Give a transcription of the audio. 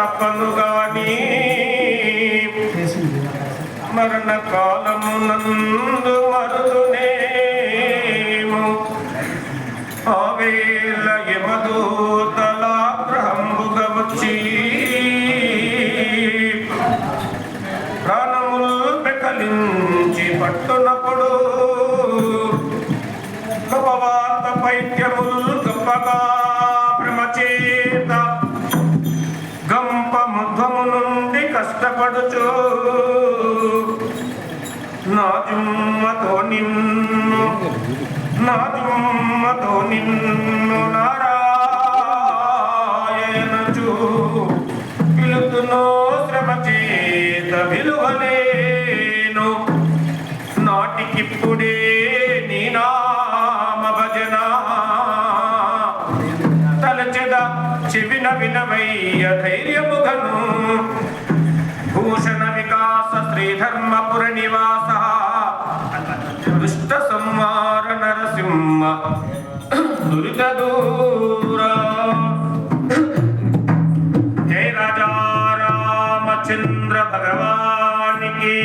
తప్పనుగాని మరణ కాలమునందు మరుదునేము ఆవేళ యమదూతల గ్రహంబుగా వచ్చి ప్రాణములు పెకలించి పట్టునప్పుడు గొప్పవార్త పైత్యములు గొప్పగా భ్రమచేత గంపముధ్వము నుండి కష్టపడుచు నా జుమ్మతో నిన్ను నారాయణచు పిలుతును శ్రమ చేత విలువలేను నాటికిప్పుడే నీ నామ భజన తలచెద చెవిన వినవయ్య ధైర్యముగను భూషణ వికాస శ్రీధర్మపుర నివాస దుష్ట సంహార నరసింహ దురిత దూర జయ రాజా రామచంద్ర భగవానికి